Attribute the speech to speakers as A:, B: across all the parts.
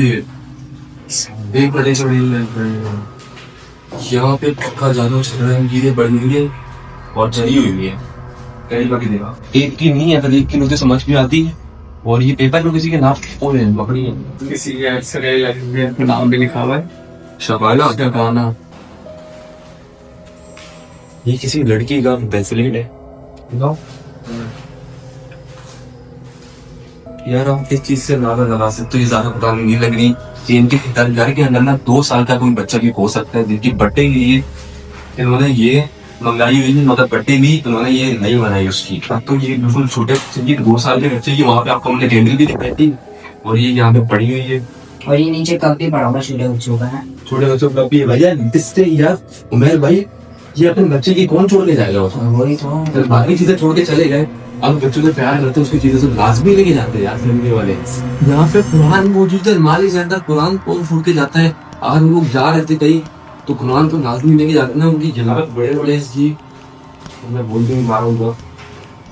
A: लिए देख बड़े छोड़े यहाँ पे पक्का जादू चल रहा है, गिरे बड़ी हुई है और चली हुई है। कई बाकी देगा एक की नहीं है, एक की मुझे समझ भी आती है। और ये पेपर में किसी के नाम पकड़ी है, किसी के एक्सरे नाम भी लिखा हुआ है, शबाला क्या गाना। ये किसी लड़की का ब्रेसलेट है यार। हम किस चीज से नारा लगा सकते, ये ज्यादा पुरानी नहीं लग रही। इनके घर के अंदर ना 2 साल का कोई बच्चा भी हो सकता है, जिनकी बर्थडे की ये इन्होंने ये मंगाई हुई है, मतलब बर्थडे भी इन्होंने ये नहीं बनाई उसकी। तो ये बिल्कुल छोटे 2 साल के बच्चे की वहाँ पे आपको हमने कैंडल भी दिखाई थी, और ये यहाँ पे पड़ी हुई है।
B: और ये नीचे कप भी पड़ा हुआ छोटे बच्चों का है,
A: छोटे बच्चों का भी भैया। इससे यार उमेर भाई ये अपने बच्चे की कौन छोड़ के जाएगा?
B: वही तो
A: बाकी चीजें छोड़ के चले गए, अब बच्चों से प्यार करते उसकी चीजें तो लाजमी लेके जाते हैं यार फैमिली वाले। यहाँ पे कुरान मौजूद है, माली के अंदर कुरान कौन छोड़ के जाता है? अगर लोग जा रहे थे कहीं तो कुरान तो लाजमी लेके जाते ना, उनकी जलावत बड़े बड़े जी। मैं बोल दूंगी मारूंगा।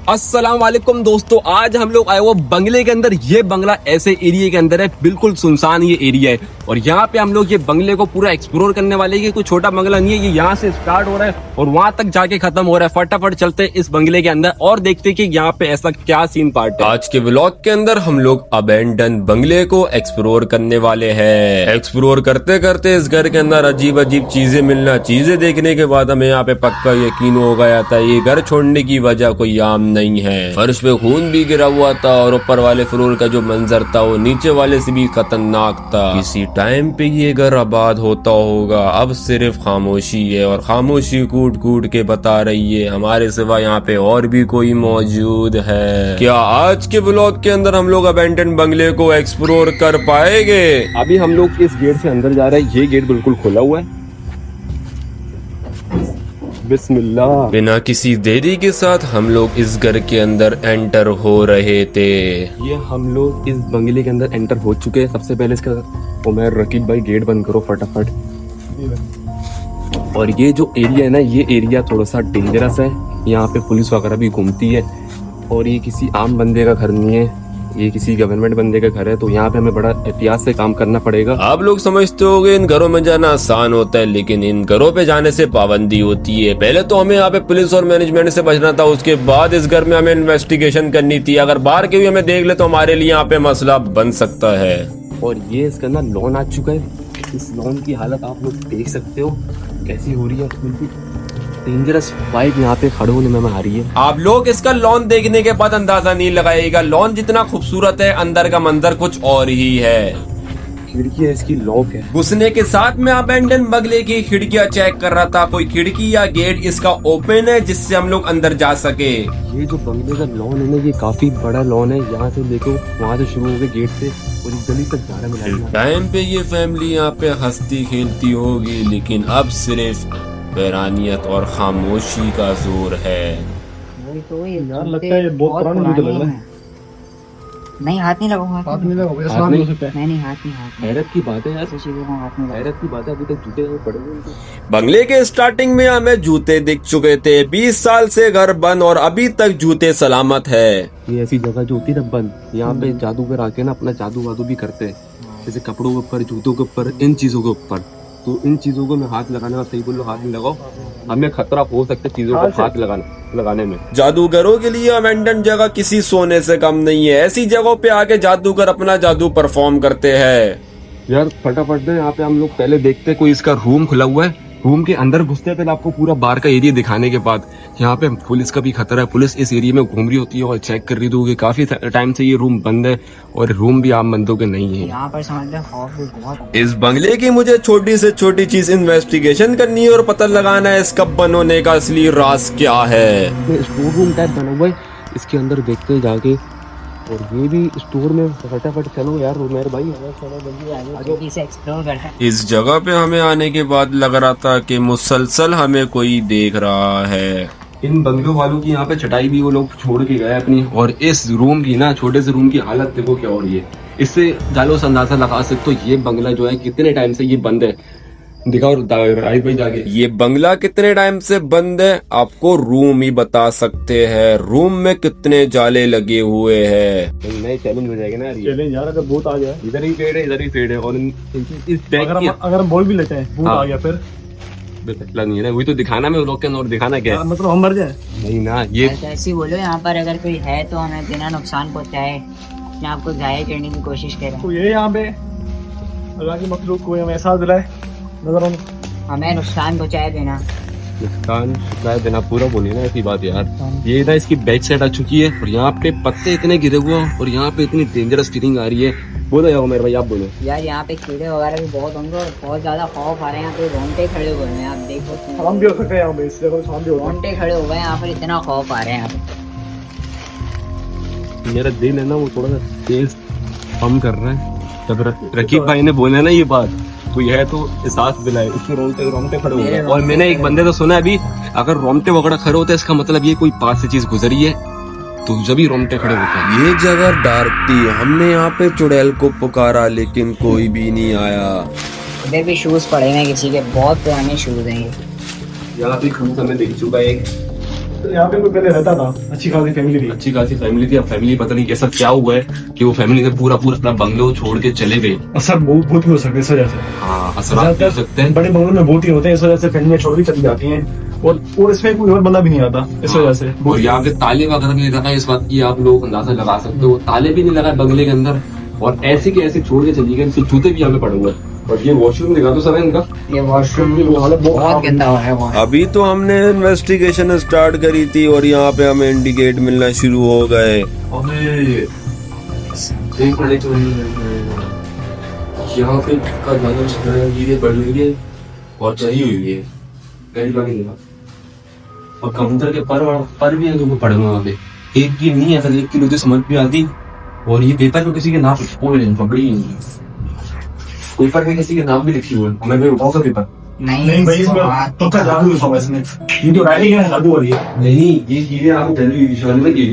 C: अस्सलाम वालेकुम दोस्तों, आज हम लोग आए वो बंगले के अंदर। ये बंगला ऐसे एरिया के अंदर है, बिल्कुल सुनसान ये एरिया है, और यहाँ पे हम लोग ये बंगले को पूरा एक्सप्लोर करने वाले हैं। कि कोई छोटा बंगला नहीं है, ये यहाँ से स्टार्ट हो रहा है और वहां तक जाके खत्म हो रहा है। फटाफट चलते हैं इस बंगले के अंदर और देखते हैं कि यहाँ पे ऐसा क्या सीन पार्ट है। आज के व्लॉग के अंदर हम लोग अबैंडन बंगले को एक्सप्लोर करने वाले हैं। एक्सप्लोर करते करते इस घर के अंदर अजीब अजीब चीजें मिलना, चीजें देखने के बाद हमें यहाँ पे पक्का यकीन हो गया था ये घर छोड़ने की वजह कोई आम नहीं है। फर्श पे खून भी गिरा हुआ था और ऊपर वाले फ्लोर का जो मंजर था वो नीचे वाले से भी खतरनाक था। किसी टाइम पे ये घर आबाद होता होगा, अब सिर्फ खामोशी है, और खामोशी कूट कूट के बता रही है हमारे सिवा यहाँ पे और भी कोई मौजूद है क्या। आज के व्लॉग के अंदर हम लोग अबैंडन बंगले को एक्सप्लोर कर पाएंगे। अभी हम लोग इस गेट से अंदर जा रहे हैं। ये गेट बिल्कुल खुला हुआ है। बिस्मिल्लाह। बिना किसी देरी के साथ हम लोग इस घर के अंदर एंटर हो रहे थे। ये हम लोग इस बंगले के अंदर एंटर हो चुके हैं। सबसे पहले इसका उमर रकीब भाई गेट बंद करो फटाफट। और ये जो एरिया है ना, ये एरिया थोड़ा सा डेंजरस है। यहाँ पे पुलिस वगैरह भी घूमती है, और ये किसी आम बंदे का घर नहीं है, ये किसी गवर्नमेंट बंदे का घर है। तो यहाँ पे हमें बड़ा एहतियात से काम करना पड़ेगा। आप लोग समझते होंगे इन घरों में जाना आसान होता है, लेकिन इन घरों पे जाने से पाबंदी होती है। पहले तो हमें यहाँ पे पुलिस और मैनेजमेंट से बचना था, उसके बाद इस घर में हमें इन्वेस्टिगेशन करनी थी। अगर बाहर के भी हमें देख ले तो हमारे लिए यहाँ पे मसला बन सकता है। और ये इसका ना लोन आ चुका है। इस लोन की हालत आप लोग देख सकते हो कैसी हो रही है। डेंजरस वाइब यहाँ पे खड़े होने में आ रही है। आप लोग इसका लॉन देखने के बाद अंदाजा नहीं लगाएगा, लॉन जितना खूबसूरत है अंदर का मंजर कुछ और ही है। खिड़कियाँ इसकी लॉक है। घुसने के साथ में अबैंडन बंगले की खिड़कियाँ चेक कर रहा था, कोई खिड़की या गेट इसका ओपन है जिससे हम लोग अंदर जा सके। ये जो बंगले का लॉन है ना, ये काफी बड़ा लॉन है। यहाँ से देखो, वहाँ से शुरू हो गए गेट से और इस गली तक जा रहा है। टाइम पे ये फैमिली यहाँ पे हंसती खेलती होगी, लेकिन अब सिर्फ हैरानियत और खामोशी का जोर है।
B: वही तो ये
D: यार लगता है बहुत पुराना जूता लग रहा है।
B: नहीं हाथ नहीं लगाऊंगा,
D: हाथ नहीं लगाओगे,
C: हाथ
D: आसान
C: नहीं
D: हो सकता है।
B: नहीं हाथ नहीं
C: हैरत की बात है यार,
B: हाथ नहीं
C: हैरत की बात है, अभी तक जूते पड़े हुए। बंगले के स्टार्टिंग में हमें जूते दिख चुके थे। 20 साल से घर बंद और अभी तक जूते सलामत है। ये ऐसी जगह जो होती है ना बंद, यहाँ पे जादूगर आके ना अपना जादू वादू भी करते हैं, जैसे कपड़ों के ऊपर, जूतों के ऊपर, इन चीजों के ऊपर। तो इन चीजों को मैं हाथ लगाने का सही बोल लो, हाथ नहीं लगाओ, हमें खतरा हो सकता है चीजों को हाथ लगाने में। जादूगरों के लिए अबैंडन जगह किसी सोने से कम नहीं है। ऐसी जगहों पे आके जादूगर अपना जादू परफॉर्म करते हैं। यार फटाफट यहाँ पे हम लोग पहले देखते कोई इसका रूम खुला हुआ है। रूम के अंदर घुसते हैं पहले आपको पूरा बाहर का एरिया दिखाने के बाद। यहाँ पे पुलिस का भी खतरा है, पुलिस इस एरिया में घूम रही होती है और चेक कर रही होगी। काफी टाइम से ये रूम बंद है और रूम भी आम बंदों के नहीं है।
B: यहाँ पर समझ लो खौफ भी बहुत।
C: इस बंगले की मुझे छोटी से छोटी चीज इन्वेस्टिगेशन करनी है और पता लगाना है इसका बंद होने का असली राज क्या है। स्टोर रूम टाइप बना हुआ है, इसके अंदर देखते हैं जाके। और ये भी स्टोर में फटाफट चलो यार मेरे भाई,
B: इसे एक्सप्लोर करते हैं।
C: इस जगह पे हमें आने के बाद लग रहा था कि मुसलसल हमें कोई देख रहा है। इन बंगलों वालों की यहाँ पे चटाई भी वो लोग छोड़ के गए अपनी, और इस रूम की ना, छोटे से रूम की हालत देखो क्या हो रही है। इससे जालो से अंदाजा लगा सकते हो ये बंगला जो है कितने टाइम से ये बंद है। दिखाओ राइट भाई जाके। ये बंगला कितने टाइम से बंद है आपको रूम ही बता सकते हैं। रूम में कितने जाले लगे हुए हैं। नए चैलेंज हो जाएगा ना यार ये।
D: चलें यार, अगर भूत आ जाए,
C: इधर ही पेड़ है, इधर ही पेड़ है, और इस बैग
D: अगर हम बोल भी लेते हैं भूत
C: हाँ।
D: आ गया फिर
C: मतलब नहीं है ना, वही तो दिखाना में लोग के और दिखाना क्या है।
D: मतलब हम मर जाए।
C: नहीं ना ये
B: ऐसे ही बोलो, यहाँ पर अगर कोई है तो हमें बिना नुकसान पहुँचाए अपने आप को जाया करने की कोशिश करें।
D: तो ये यहाँ पे अल्लाह की मखलूक को हमें एहसास दिलाए, नजर हम
B: हमें नुकसान पहुँचाए बिना।
C: नुकसान शिकायत देना पूरा बोलिए ना, ऐसी बात यार। ये ना इसकी बैक साइड आ चुकी है और यहाँ पे पत्ते इतने गिरे हुए हैं और यहाँ पे इतनी डेंजरस फीलिंग आ रही है। बोलो यार मेरे भाई, आप बोलो।
B: यार यहाँ पे कीड़े वगैरह भी बहुत होंगे और बहुत ज्यादा खौफ आ रहे हैं। यहाँ पे रोंगटे खड़े हुए हैं, आप देखो
D: हम भी हो सकते हैं यहाँ पे, इस जगह हम भी हो सकते
B: रोंगटे खड़े हुए हैं यहाँ पर, इतना खौफ आ रहे हैं यहाँ पे।
C: मेरा दिल है ना वो थोड़ा सा तेज कम कर रहा है। जब रकीब भाई ने बोला ना ये बात, कोई है तो एहसास दिलाए। उसके रोंगटे खड़े हुए हैं। और मैंने एक बंदे तो सुना है अभी, अगर रोंगटे वगैरह खड़े होते हैं इसका मतलब ये कोई पास से चीज गुजरी है, तो जब ही रोंगटे खड़े होते हैं।
E: ये जगह डार्क थी। हमने यहाँ पे चुड़ैल को पुकारा लेकिन कोई भी नहीं आया।
B: इधर भी शूज पड़े हैं किसी के, बहुत पुराने शूज हैं ये।
C: यहाँ पे खूब समय देख चुका है एक।
D: तो यहाँ पे कोई पहले रहता था, अच्छी खासी फैमिली थी।
C: अच्छी खासी फैमिली थी। अब फैमिली पता नहीं ऐसा क्या हुआ है कि वो फैमिली ने पूरा अपना बंगलो छोड़ के चले गए।
D: असर भूत भी हो सकते हैं इस वजह से।
C: हाँ, असरात भी हो सकते हैं।
D: बड़े बंगलों में भूत ही होते हैं, इस वजह से फैमिली छोड़ के चली जाती हैं। और इसमें कोई और बंदा भी नहीं आता इस वजह से।
C: और यहाँ पे ताले वगैरह भी नहीं लगा है। इस बात की आप लोग अंदाजा लगा सकते हो, ताले भी नहीं लगा बंगले के अंदर और ऐसे के ऐसे छोड़ के चली गए। इनके जूते भी यहाँ पे पड़े हुए हैं। और ये वॉशरूम दिखा दो सर इनका।
B: ये वॉशरूम भी बहुत गंदा हो रहा है वहाँ।
E: अभी तो हमने इन्वेस्टिगेशन स्टार्ट करी थी और यहाँ पे हमें इंडिकेट मिलना शुरू हो गए।
C: यहाँ पे चीजें पड़ हुई है और चढ़ी हुई है। और काउंटर के पर भी है जो पड़े हुए वहाँ पे। एक की नहीं है, एक की मुझे समझ भी आती। और ये पेपर में किसी के नाम पकड़ी, पेपर में किसी के नाम भी लिखी हुई है। मैं भी उठाऊंगा पेपर।
D: नहीं भाई, इसमें तो क्या जादू है समझ में। ये तो राइटिंग है, जादू हो रही है।
C: नहीं, ये चीजें आपको टेलीविजन में की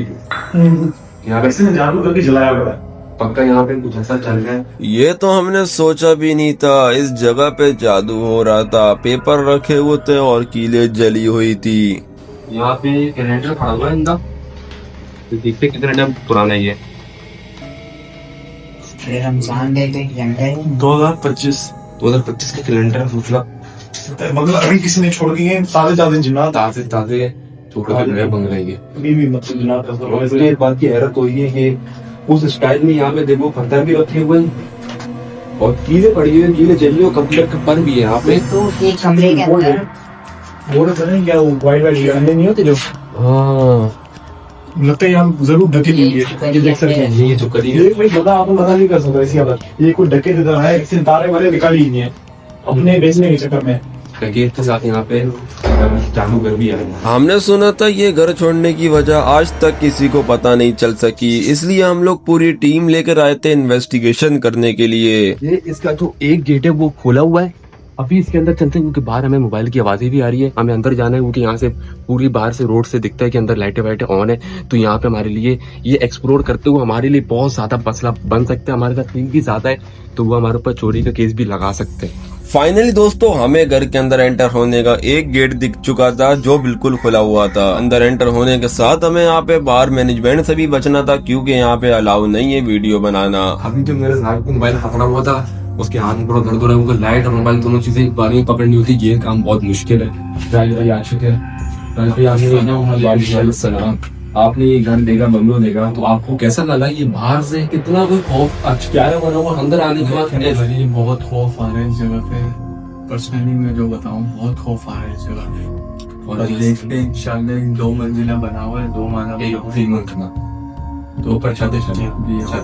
C: यहाँ पे
D: इसने जादू करके जलाया हुआ है।
C: पक्का यहाँ पे कुछ ऐसा चल रहा है।
E: ये तो हमने सोचा भी नहीं था। इस जगह पे जादू हो रहा था। पेपर रखे हुए थे और कीलें जली हुई थी।
C: यहाँ पे कैलेंडर पड़ा हुआ है इनका, तो देखते कितने टाइम पुराना है ये।
B: रमजान डे के कैलेंडर
C: 2025 का कैलेंडर मतलब
D: मतलब अभी किसी ने छोड़ दिए ताजे जिन्नात।
C: ताजे छोटा बंगला ये।
D: अभी भी मतलब जिन्नात
C: और इसके बाद की हैरत हुई है कि उस स्टाइल में यहाँ पे देखो पत्थर भी रखे हुए हैं और कीले पड़ी हुई है, कीले जली हुई, कंप्यूटर का पर भी है यहाँ पे।
B: तो एक कमरे के अंदर
D: वो तो क्या वो वाइट अंडे नहीं होते जो,
C: हाँ,
D: लगता है यहाँ जरूर ढके नहीं है। ये देख सकते हैं,
C: ये जो करी
D: ये भाई बता आपको मजा नहीं कर सकता इसी हालत। ये कोई ढके देता है, सितारे वाले निकाल ही नहीं है अपने बेचने के चक्कर में।
C: के साथ यहाँ पे चालू घर भी है।
E: हमने सुना था ये घर छोड़ने की वजह आज तक किसी को पता नहीं चल सकी, इसलिए हम लोग पूरी टीम लेकर आए थे इन्वेस्टिगेशन करने के लिए।
C: ये इसका जो एक गेट है वो खोला हुआ है। अभी इसके अंदर चलते हैं क्योंकि बाहर हमें मोबाइल की आवाजें भी आ रही है। हमें अंदर जाना है क्योंकि यहाँ से पूरी बाहर से रोड से दिखता है कि अंदर लाइटें वाइटें ऑन है। तो यहाँ पे हमारे लिए ये एक्सप्लोर करते हुए हमारे लिए बहुत ज्यादा मसला बन सकता है। हमारे साथ टीम भी ज्यादा है तो वो हमारे ऊपर चोरी का केस भी लगा सकते हैं।
E: फाइनली दोस्तों हमें घर के अंदर एंटर होने का एक गेट दिख चुका था जो बिल्कुल खुला हुआ था। अंदर एंटर होने के साथ हमें यहाँ पे बाहर मैनेजमेंट से भी बचना था क्योंकि यहाँ पे अलाउ नहीं है वीडियो बनाना।
C: अभी जो मेरे साथ मोबाइल पकड़ा हुआ था उसके हाथ में थोड़ा दर्द हो रहा है क्योंकि लाइट और मोबाइल दोनों चीजें एक बार में पकड़नी होती है। ये काम बहुत मुश्किल है। भाई आ चुके हैं। आपने ये घर देखा, बंगलो देखा, तो आपको कैसा लगा? ये बाहर से कितना कोई खौफ प्यारा बना हुआ, अंदर आने के बाद
F: बहुत खौफ आ रहा है इस जगह पे। पर्सनली मैं जो बताऊं, बहुत खौफ आ रहा है इस जगह पे। और देखते हैं इंशाल्लाह 2 मंजिला बना हुआ है, 2 माला तो ऊपर छत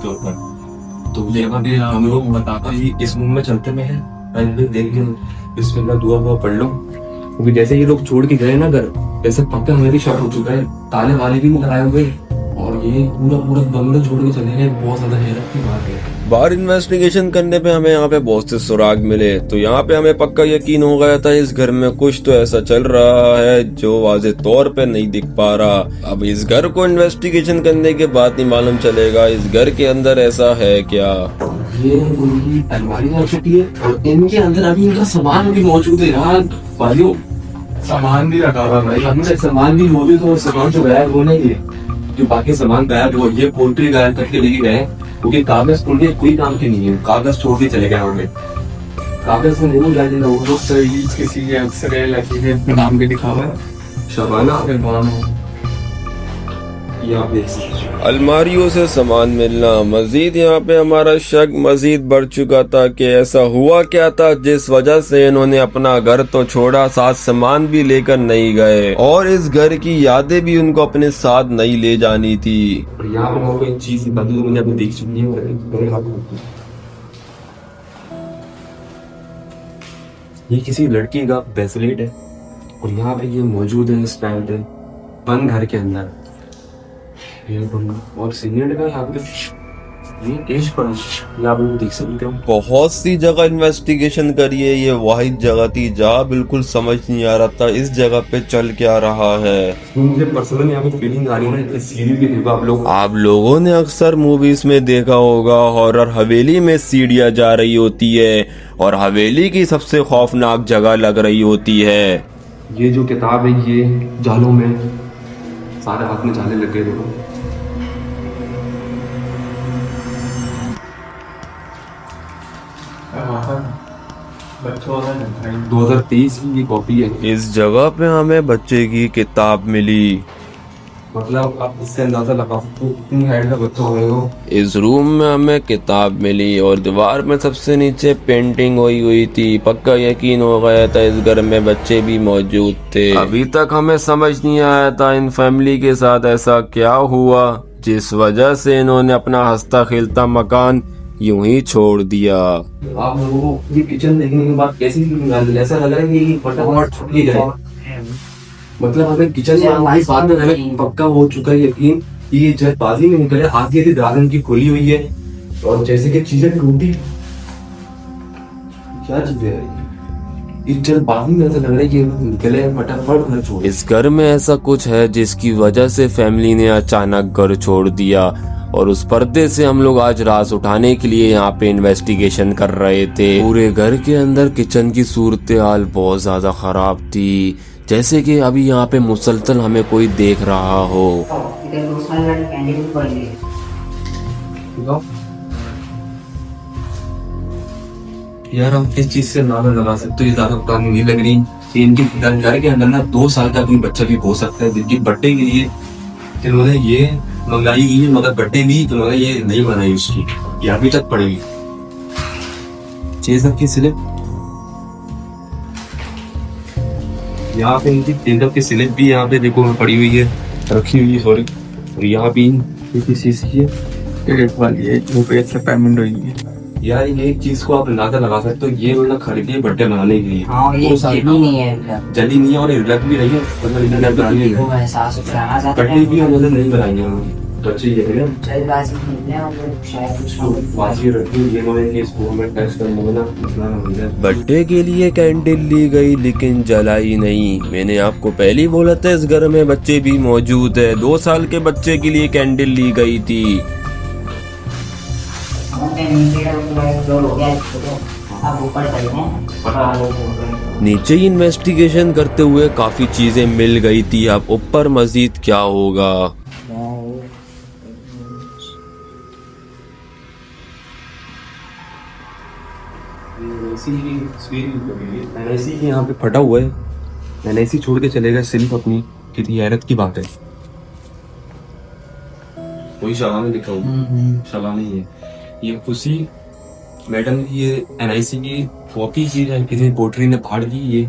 F: ऊपर।
C: तो ये हम लोग बताते हैं इस रूम में चलते में है, देख लो इसमें दुआ पढ़ लो क्योंकि जैसे ये लोग छोड़ के गए ना घर, वैसे पक्का हमें भी शक हो चुका है। ताले वाले भी नहीं लगाए हुए और ये पूरा बंगला छोड़ के चले गए। बहुत ज्यादा हैरत की बात है।
E: बाहर इन्वेस्टिगेशन करने पे हमें यहाँ पे बहुत से सुराग मिले तो यहाँ पे हमें पक्का यकीन हो गया था इस घर में कुछ तो ऐसा चल रहा है जो वाज़ेह तौर पे नहीं दिख पा रहा। अब इस घर को इन्वेस्टिगेशन करने के बाद ही मालूम चलेगा इस घर के अंदर ऐसा है क्या।
A: ये उनकी अलमारी रख चुकी है और इनके अंदर अभी इनका सामान भी मौजूद है यार भाइयों।
D: सामान भी रखा हुआ है भाई।
A: अंदर सामान भी मौजूद है और सामान जो गायब वो नहीं है, जो बाकी सामान गायब वो ये पोल्ट्री गायब करके लेके गए क्योंकि कागज उनके कोई काम के नहीं है, कागज छोड़ के चले गए होंगे। कागज से नहीं जाने लोगों
F: सही किसी के एक्सरे लगे नाम भी लिखा हुआ है
A: शबाना
E: अलमारियों से सामान मिलना। मजीद यहाँ पे हमारा शक मजीद बढ़ चुका था कि ऐसा हुआ क्या था जिस वजह से इन्होंने अपना घर तो छोड़ा, साथ सामान भी लेकर नहीं गए और इस घर की यादें भी उनको अपने साथ नहीं ले जानी थी।
A: और यहाँ पर आपको एक चीज बता दूं, मैंने अभी देख चुकी है। ये किसी लड़की का ब्रेसलेट है और यहाँ पे ये मौजूद है इस पैंट है बंद घर के अंदर। ये बंद और सीनियर का यहाँ पे ये केश पर यहाँ पे देख सकते हो।
E: बहुत सी जगह इन्वेस्टिगेशन करिए, ये वाहिद जगह थी जहाँ बिल्कुल समझ नहीं आ रहा था इस जगह पे चल क्या रहा है।
A: मुझे पर्सनल यहाँ पे फीलिंग आ रही है ना, सीढ़ी भी देखो
E: आप लोगों ने अक्सर मूवीज में देखा होगा हॉरर हवेली में सीढ़ियाँ जा रही होती है और हवेली की सबसे खौफनाक जगह लग रही होती है।
A: ये जो किताब है ये जालों में सारे हाथ में जाले लगे देखो।
F: बच्चों वाला
A: 2023 की ये कॉपी है।
E: इस जगह पे हमें बच्चे की किताब मिली।
A: मतलब आप इससे अंदाजा लगा सकते हो कितनी हाइट का बच्चा होगा।
E: इस रूम में हमें किताब मिली और दीवार में सबसे नीचे पेंटिंग हुई थी। पक्का यकीन हो गया था इस घर में बच्चे भी मौजूद थे। अभी तक हमें समझ नहीं आया था इन फैमिली के साथ ऐसा क्या हुआ जिस वजह से इन्होंने अपना हंसता खेलता मकान यूं ही छोड़ दिया।
A: आप लोगों को ये किचन देखने के बाद कैसी फीलिंग आ रही है? ऐसा लग रहा है कि फटाफट छुट्टी जाए। मतलब हमें किचन में हमारी बात में हमें पक्का हो चुका है यकीन कि ये जल्दबाजी में निकले। आगे थी दादन की खुली हुई है और जैसे कि चीजें टूटी, क्या चीजें है ये जल्दबाजी में ऐसा लग रहा है कि निकले फटाफट घर छोड़।
E: इस घर में ऐसा कुछ है जिसकी वजह से फैमिली ने अचानक घर छोड़ दिया और उस पर्दे से हम लोग आज राज उठाने के लिए यहाँ पे इन्वेस्टिगेशन कर रहे थे। पूरे घर के अंदर किचन की सूरत हाल बहुत ज्यादा खराब थी, जैसे कि अभी यहाँ पे मुसलसल हमें कोई देख रहा हो।
A: यार हम इस चीज से अंदाजा लगा सकते हो, ये ज्यादा पुरानी नहीं लग रही कि इनके घर के अंदर ना 2 साल का कोई बच्चा भी हो सकता है जिनकी बर्थडे के लिए इन्होंने ये मंगाई हुई है, मगर बर्थडे भी इन्होंने ये नहीं बनाई उसकी, ये अभी तक पड़ेगी। 6 सब की स्लिप यहाँ पे इनकी 3 की स्लिप भी यहाँ पे देखो पड़ी हुई है, रखी हुई है सॉरी। और यहाँ भी किस चीज की है,
F: रेट वाली है जो पे से पेमेंट हुई है।
A: यार ये एक चीज को आप अंदाजा लगा सकते हो, ये उन्होंने खरीदी है बर्थडे मनाने के लिए।
B: हाँ, ये
A: 2 साल
B: जली नहीं है,
A: जली नहीं है और रख भी रही है, मतलब इंटरनेट पर नहीं
B: वो
A: है।
B: एहसास कराना चाहते
A: बर्थडे भी उन्होंने नहीं बनाई है बच्चे ये है ना
B: जल्दबाजी में हम लोग शायद उसको
A: वाजी रखी ये लोग के स्कूल में टेस्ट करने में ना मसला ना हो जाए।
E: बर्थडे के लिए कैंडल ली गई लेकिन जलाई नहीं। मैंने आपको पहले ही बोला था इस घर में बच्चे भी मौजूद है। 2 साल के बच्चे के लिए कैंडल ली गई थी।
B: अब ऊपर चलते हैं।
E: नीचे ही इन्वेस्टिगेशन करते हुए काफी चीजें मिल गई थी। अब ऊपर मजीद क्या होगा।
A: NIC के यहाँ पे फटा हुआ है, NIC छोड़ के चलेगा सिर्फ अपनी, कितनी हैरत की बात है। कोई शबाना लिखा हुआ शबाना ही है ये खुशी मैडम की, ये NIC की कॉपी की है, किसी पोट्री ने फाड़ दी ये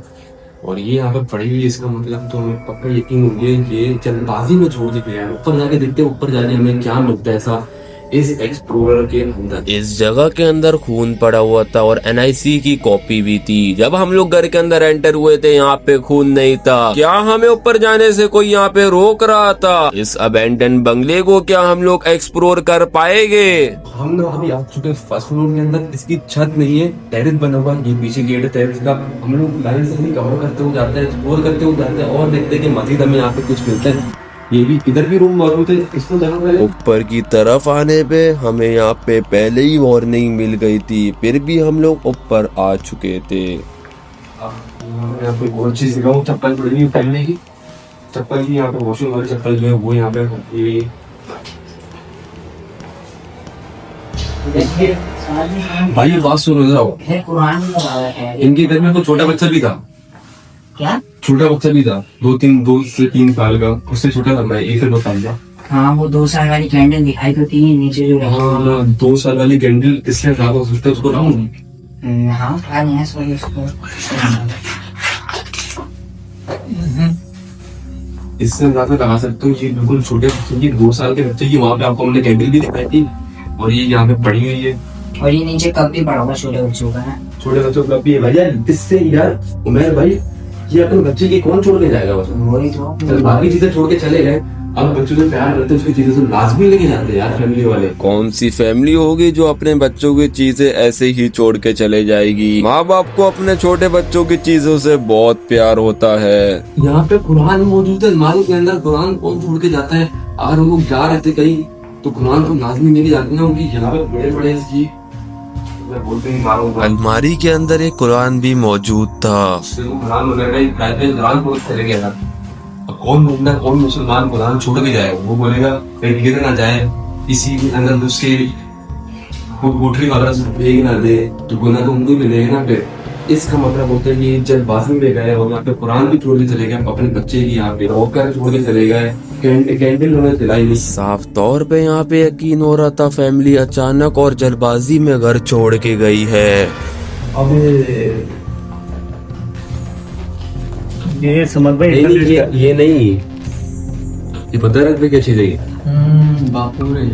A: और ये यहाँ पे पड़ी हुई है। इसका मतलब तो हमें पक्का यकीन हो गया ये जल्दबाजी में छोड़ दी गया है। ऊपर जाके देखते हैं ऊपर जाके हमें क्या मिलता है ऐसा इस एक्सप्लोरर के अंदर।
E: इस जगह के अंदर खून पड़ा हुआ था और NIC की कॉपी भी थी। जब हम लोग घर के अंदर एंटर हुए थे यहाँ पे खून नहीं था। क्या हमें ऊपर जाने से कोई यहाँ पे रोक रहा था? इस अबैंडन बंगले को क्या हम लोग एक्सप्लोर कर पाएंगे?
A: हम लोग अभी आ चुके हैं फर्स्ट फ्लोर के अंदर। इसकी छत नहीं है, टेरेस बना हुआ है, ये पीछे गेट है टेरेस का। हम लोग लाइन से कवर करते हुए जाते हैं, एक्सप्लोर करते हुए जाते हैं और देखते हैं कि मजीद हमें यहाँ पे कुछ मिलता है।
C: ये भी इधर भी रूम मौजूद है इसको जगह पहले।
E: ऊपर की तरफ आने पे हमें यहाँ पे पहले ही वार्निंग मिल गई थी, फिर भी हम लोग ऊपर आ चुके थे।
C: मैं आपको एक और चीज दिखाऊं, चप्पल पड़ी हुई पहनने की, चप्पल की यहाँ पे वॉशरूम वाली चप्पल जो है वो यहाँ पे ये भाई ये बात सुनो जरा,
B: है कुरान में लगा है।
C: इनके घर में तो छोटा बच्चा भी था,
B: क्या?
C: छोटा बच्चा भी था, 2 से 3 साल का, उससे छोटा लग रहा है 1 से 2 साल का।
B: हाँ वो 2 साल वाली कैंडल दिखाई तो थी नीचे जो रही।
C: हाँ 2 साल वाली कैंडल इसलिए ज्यादा हो सकता है उसको लाऊं।
B: हाँ खा नहीं है सो उसको।
C: इससे ज्यादा लगा सकते हो, ये बिल्कुल छोटे बच्चे की 2 साल के बच्चे की वहाँ पे आपको हमने कैंडल भी दिखाई थी, और ये यहाँ पे पड़ी हुई है।
B: और ये नीचे कप भी पड़ा हुआ छोटे बच्चों का है।
C: छोटे बच्चों का भी है भैया, इससे यार उमेर भाई ये अपने बच्चे की कौन छोड़ के जाएगा बस।
B: वही तो।
C: चल बाकी चीजें छोड़ के चले गए, अब बच्चों से प्यार करते उसकी चीजें तो लाजमी लेके जाते हैं यार फैमिली वाले।
E: कौन सी फैमिली होगी जो अपने बच्चों की चीजें ऐसे ही छोड़ के चले जाएगी। माँ बाप को अपने छोटे बच्चों की चीजों से बहुत प्यार होता है।
C: यहाँ पे कुरान मौजूद है, अलमारी के अंदर कुरान कौन छोड़ के जाता है। अगर हम लोग जा रहे थे कहीं तो कुरान तो लाजमी लेके जाते ना, उनकी यहाँ पे बड़े बड़े इसकी बोलते ही मारो
E: अलमारी के अंदर एक कुरान भी मौजूद था।
C: कुरान वगैरह कुरान को चले गया था। अब कौन बंदा कौन मुसलमान कुरान छोड़ के जाएगा, वो बोलेगा कहीं गिर ना जाए, इसी के अंदर उसके कोठरी वाला भेज ना दे तो गुनाह तो उनको मिलेगा ना। फिर इसका मतलब होता है कि जल्दबाजी में गए और यहाँ पे कुरान भी छोड़ के चले गए, अपने बच्चे की यहाँ पे रोकर छोड़ के चले गए, कैंडल उन्हें दिलाई नहीं।
E: साफ तौर पे यहाँ पे यकीन हो रहा था फैमिली अचानक और जल्दबाजी में घर छोड़ के गई है।
D: ये समझ भाई
C: ये नहीं, ये पता है रखने क्या चीज है ये?
F: बापू रे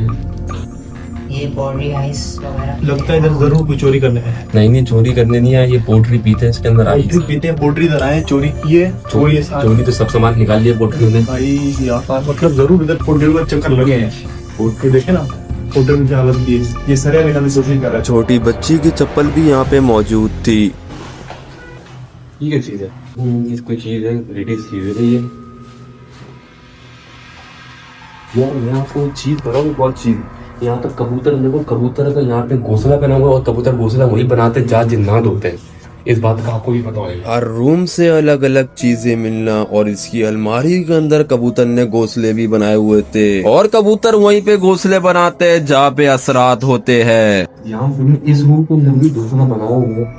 B: ये बॉडी आइस वगैरह
D: लगता है इधर जरूर कोई चोरी करने आया है।
C: नहीं चोरी करने नहीं है, ये पोट्री पीते हैं इसके अंदर आई।
D: पोल्ट्री पीते हैं, पोल्ट्री इधर आए चोरी किए,
C: चोरी तो सब सामान निकाल लिया पोट्री ने।
D: भाई यार मतलब जरूर इधर पोल्ट्री का चक्कर लगे हैं। पोल्ट्री देखे ना, पोल्ट्री की हालत भी है, ये सरिया निकालने की कोशिश कर रहा है।
E: छोटी बच्ची की चप्पल भी यहाँ पे मौजूद थी।
C: ये क्या चीज है? ये कोई चीज है, लेडीज चीज है ये। यार मैं आपको चीज बताऊँ, बहुत चीज यहाँ तक कबूतर, देखो कबूतर का यहाँ पे घोंसला बना हुआ और कबूतर घोंसला वही बनाते जहाँ जिन्नात होते हैं, इस बात का आपको भी पता होगा।
E: हर रूम से अलग अलग चीजें मिलना और इसकी अलमारी के अंदर कबूतर ने घोंसले भी बनाए हुए थे और कबूतर वहीं पे घोंसले बनाते हैं जहाँ पे असरात होते हैं।
C: यहाँ इस रूम के अंदर भी घोंसला बनाया हुआ है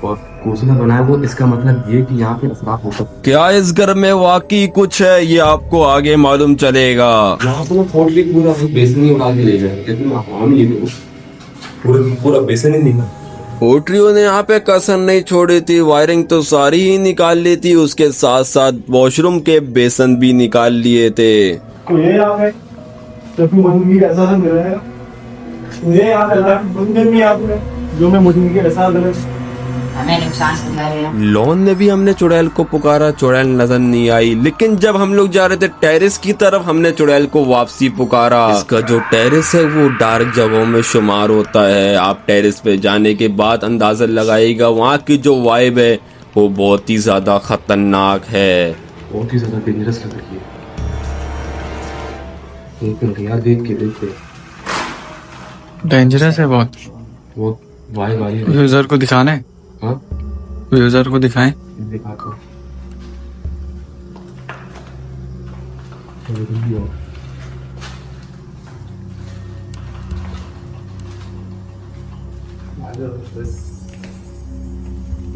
C: और घोंसला बनाया हुआ, इसका मतलब ये कि यहाँ पे असरात हो सकते।
E: क्या इस घर में वाकई कुछ है, ये आपको आगे मालूम चलेगा।
C: यहाँ पे पोल्ट्री पूरा बेसन ही उड़ा के ले गए, लेकिन पूरा बेसन ही नहीं।
E: पोल्ट्रियों ने यहाँ पे कसर नहीं छोड़ी थी, वायरिंग तो सारी ही निकाल ली थी, उसके साथ साथ वॉशरूम के बेसन भी निकाल लिए थे।
D: तो ये यहाँ पे तभी मजदूरी का एहसास मिल रहा है, ये यहाँ पे बंदे में आपने जो मैं मजदूरी का एहसास मिल रहा है।
B: हमें नुकसान पहुंचा रहे हैं।
E: लॉन ने भी हमने चुड़ैल को पुकारा, चुड़ैल नजर नहीं आई, लेकिन जब हम लोग जा रहे थे टेरेस की तरफ हमने चुड़ैल को वापसी पुकारा। इसका जो टेरेस है वो डार्क जगहों में शुमार होता है। आप टेरेस पे जाने के बाद अंदाजा लगाइएगा, वहाँ की जो वाइब है वो बहुत ही ज्यादा खतरनाक है,
C: बहुत ही ज्यादा डेंजरस लग रही है। एक मिनट यार, देख के
F: डेंजरस है बहुत।
C: वो वाइब आई।
F: यूजर को दिखाना है,
C: हाँ
F: यूजर को दिखाएं।
C: दिखाता हूँ।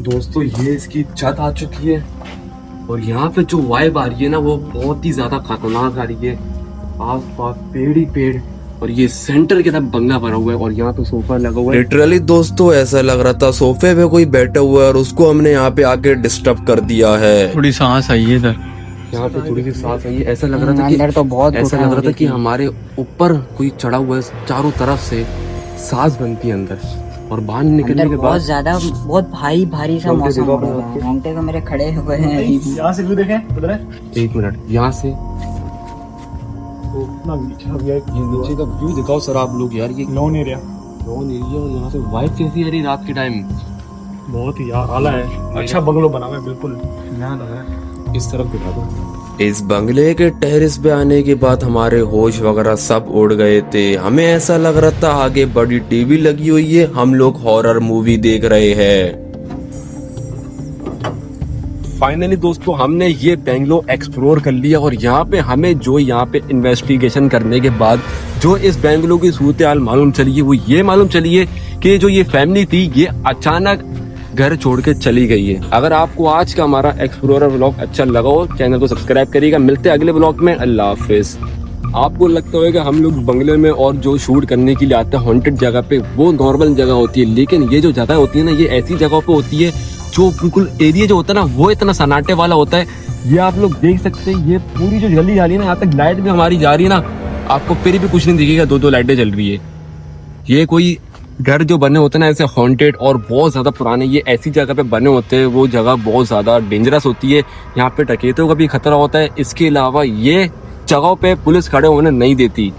C: दोस्तों ये इसकी छत आ चुकी है और यहाँ पे जो वाइब आ रही है ना वो बहुत ही ज्यादा खतरनाक आ रही है। आस पास पेड़ ही पेड़ और ये सेंटर की तरफ बंगला बना हुआ है और यहाँ पे सोफा लगा हुआ है।
E: लिटरली दोस्तों ऐसा लग रहा था सोफे पे कोई बैठा हुआ है और उसको हमने यहाँ पे आके डिस्टर्ब कर दिया है।
F: थोड़ी सांस आई है इधर,
C: यहाँ पे थोड़ी सी सांस आई है। ऐसा लग रहा था
B: अंदर तो बहुत
C: कि ऐसा
B: घुटन
C: लग
B: हो
C: रहा था
B: रही
C: कि
B: थी।
C: हमारे ऊपर कोई चढ़ा हुआ है, चारों तरफ से सांस बनती है अंदर और बाहर निकलने
B: अंदर
C: के
B: बहुत
C: बाद
B: ज्यादा बहुत भारी भारी सा
C: घंटे
B: मौसम
C: देखो
B: हो
C: अपने
B: रहा
C: आप
B: है।
C: के।
B: घंटे तो मेरे खड़े हुए हैं अभी भी।
D: यहाँ से व्यू देखें उधर है,
C: 1 मिनट यहाँ से
D: इतना अच्छा व्यू है।
C: ये नीचे का व्यू दिखाओ सर आप लोग यार, ये
D: लॉन एरिया
C: लॉन एरिया और यहाँ से वाइब कैसी आ रही है रात के टाइम।
D: बहुत ही यार आला है, अच्छा बंगलो बना हुआ है बिल्कुल नया लगा है।
C: इस तरफ दिखा दो।
E: इस बंगले के टेरेस पे आने के बाद हमारे होश वगैरह सब उड़ गए थे। हमें ऐसा लग रहा था आगे बड़ी टीवी लगी हुई है, हम लोग हॉरर मूवी देख रहे हैं।
C: फाइनली दोस्तों हमने ये बेंगलोर एक्सप्लोर कर लिया और यहाँ पे हमें जो यहाँ पे इन्वेस्टिगेशन करने के बाद जो इस बेंगलोर की सूरत हाल मालूम चली है वो ये मालूम चली है कि जो ये फैमिली थी ये अचानक घर छोड़ के चली गई है। अगर आपको आज का हमारा एक्सप्लोरर व्लॉग अच्छा लगा हो चैनल को सब्सक्राइब करिएगा। मिलते हैं अगले व्लॉग में। अल्लाह हाफिज। आपको लगता होगा हम लोग बंगले में और जो शूट करने के लिए आते हैं हॉन्टेड जगह पे वो नॉर्मल जगह होती है, लेकिन ये जो जगह होती है ना ये ऐसी जगह पे होती है जो बिल्कुल एरिया जो होता है ना वो इतना सन्नाटे वाला होता है। ये आप लोग देख सकते हैं ये पूरी जो गली जा रही है ना यहाँ तक लाइट भी हमारी जा रही है ना, आपको फिर भी कुछ नहीं दिखेगा, दो लाइटें जल रही है। ये कोई घर जो बने होते हैं ना ऐसे हॉन्टेड और बहुत ज्यादा पुराने ये ऐसी जगह पे बने होते हैं, वो जगह बहुत ज्यादा डेंजरस होती है, यहाँ पे डकैतों का भी खतरा होता है। इसके अलावा ये जगहों पे पुलिस खड़े होने नहीं देती।